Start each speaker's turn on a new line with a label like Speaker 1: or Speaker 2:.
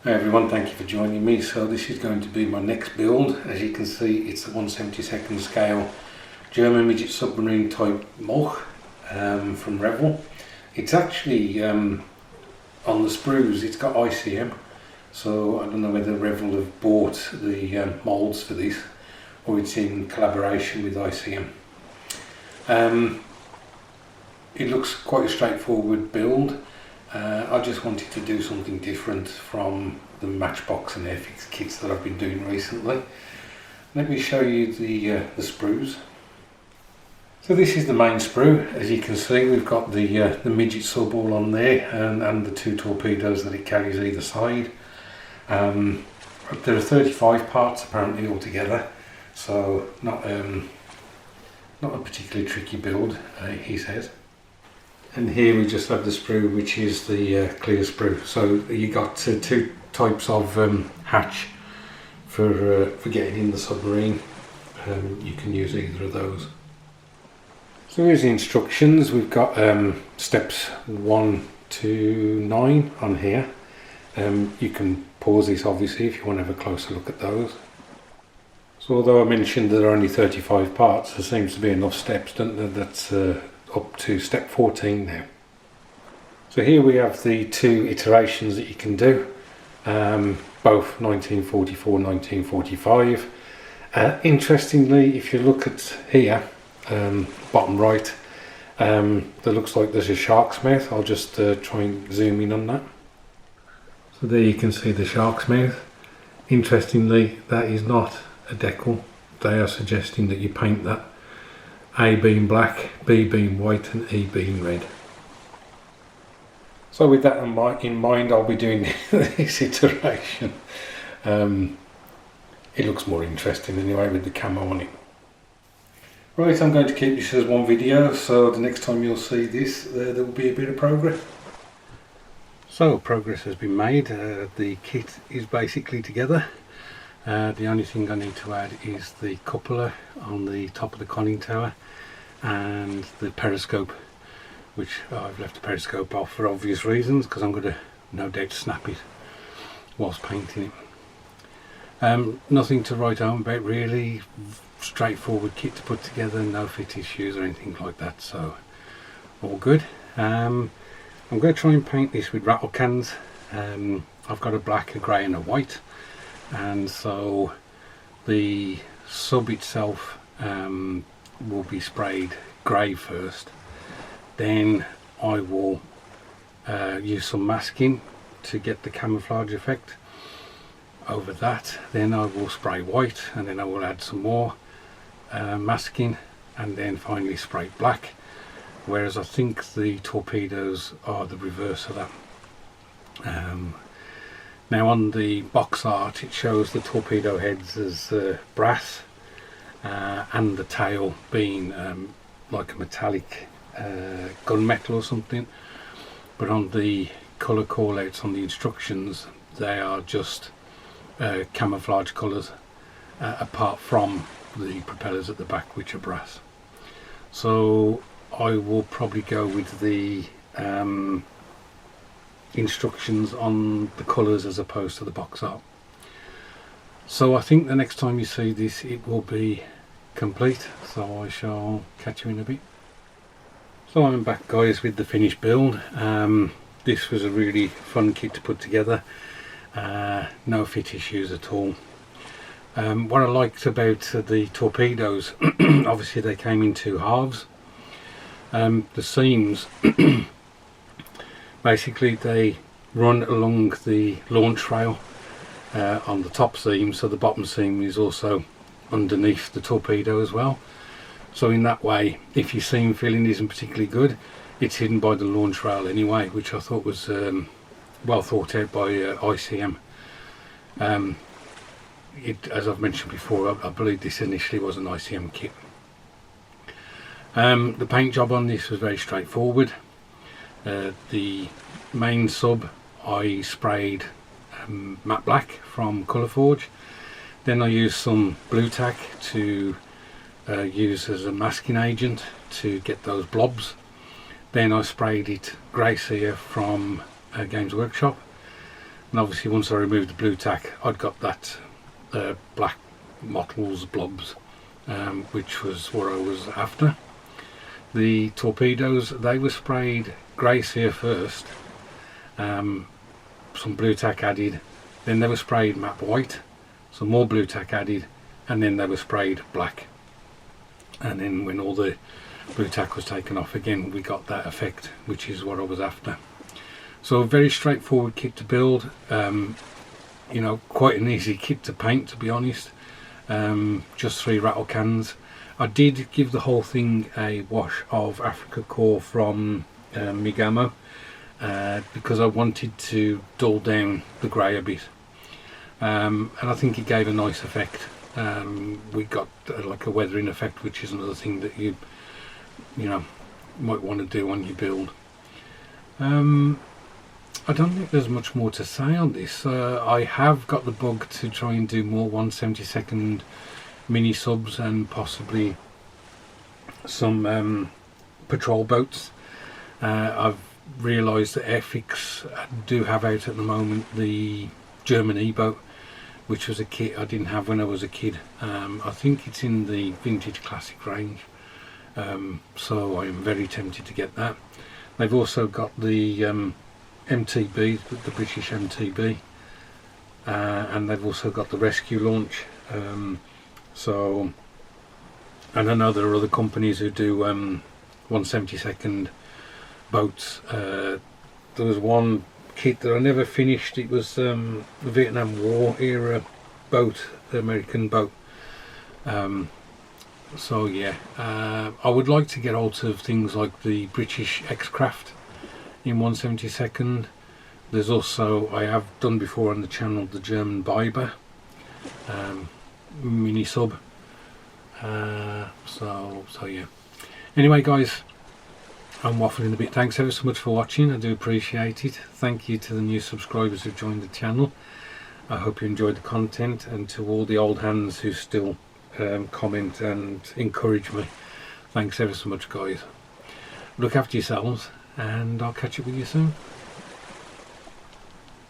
Speaker 1: Hi everyone, thank you for joining me. So this is going to be my next build. As you can see, it's a 1/72 scale German midget submarine type Molch from Revell. It's actually on the sprues, it's got ICM, so I don't know whether Revell have bought the moulds for this or it's in collaboration with ICM. It looks quite a straightforward build. I just wanted to do something different from the Matchbox and Airfix kits that I've been doing recently. Let me show you the sprues. So this is the main sprue. As you can see, we've got the midget sub all on there and the two torpedoes that it carries either side. There are 35 parts apparently altogether, so not a particularly tricky build, he says. And here we just have the sprue, which is the clear sprue. So you got two types of hatch for getting in the submarine. You can use either of those. So here's the instructions. We've got steps 1 to 9 on here. You can pause this obviously if you want to have a closer look at those. So although I mentioned there are only 35 parts, there seems to be enough steps, don't there? That's up to step 14 now. So here we have the two iterations that you can do, both 1944 and 1945. Interestingly, if you look at here, bottom right, there looks like there's a shark's mouth. I'll just try and zoom in on that. So there you can see the shark's mouth. Interestingly, that is not a decal. They are suggesting that you paint that, A being black, B being white and E being red. So with that in mind, I'll be doing this iteration. It looks more interesting anyway with the camo on it. Right, I'm going to keep this as one video, so the next time you'll see this, there will be a bit of progress. So progress has been made. The kit is basically together. The only thing I need to add is the cupola on the top of the conning tower and the periscope, which I've left the periscope off for obvious reasons because I'm going to no doubt snap it whilst painting it. Nothing to write home about really. Straightforward kit to put together, no fit issues or anything like that, so all good. I'm going to try and paint this with rattle cans. I've got a black, a grey and a white, and so the sub itself will be sprayed grey first, then I will use some masking to get the camouflage effect over that. Then I will spray white, and then I will add some more masking, and then finally spray black, whereas I think the torpedoes are the reverse of that. Now on the box art it shows the torpedo heads as brass and the tail being like a metallic gunmetal or something, but on the colour callouts on the instructions they are just camouflage colours, apart from the propellers at the back, which are brass. So I will probably go with the instructions on the colours as opposed to the box art. So I think the next time you see this it will be complete, so I shall catch you in a bit. So I'm back guys with the finished build. This was a really fun kit to put together. No fit issues at all. What I liked about the torpedoes, obviously they came in two halves. The seams, basically they run along the launch rail on the top seam, so the bottom seam is also underneath the torpedo as well. So in that way, if your seam filling isn't particularly good, it's hidden by the launch rail anyway, which I thought was well thought out by ICM. As I've mentioned before, I believe this initially was an ICM kit. The paint job on this was very straightforward. The main sub I sprayed matte black from Colourforge. Then I used some blue tack to use as a masking agent to get those blobs. Then I sprayed it grey cere from Games Workshop. And obviously once I removed the blue tack, I'd got that black mottles blobs, which was what I was after. The torpedoes, they were sprayed grey cere first, some blue tack added, then they were sprayed matte white, some more blue tack added, and then they were sprayed black. And then when all the blue tack was taken off again, we got that effect, which is what I was after. So a very straightforward kit to build, you know, quite an easy kit to paint, to be honest. Just 3 rattle cans. I did give the whole thing a wash of Africa Core from Migamo, because I wanted to dull down the grey a bit, and I think it gave a nice effect. We got like a weathering effect, which is another thing that you know, might want to do on your build. I don't think there's much more to say on this. I have got the bug to try and do more 1/72 mini subs and possibly some patrol boats. I've realised that Airfix do have out at the moment the German E-boat, which was a kit I didn't have when I was a kid. I think it's in the vintage classic range, so I am very tempted to get that. They've also got the MTB, the British MTB, and they've also got the rescue launch. So, and I know there are other companies who do 1/72 boats. There was one kit that I never finished. It was the Vietnam War era boat, the American boat. So yeah, I would like to get hold of things like the British X-Craft in 1/72. There's also, I have done before on the channel, the German Biber mini sub. So yeah. Anyway guys, I'm waffling a bit. Thanks ever so much for watching. I do appreciate it. Thank you to the new subscribers who've joined the channel. I hope you enjoyed the content, and to all the old hands who still comment and encourage me, thanks ever so much guys. Look after yourselves, and I'll catch up with you soon.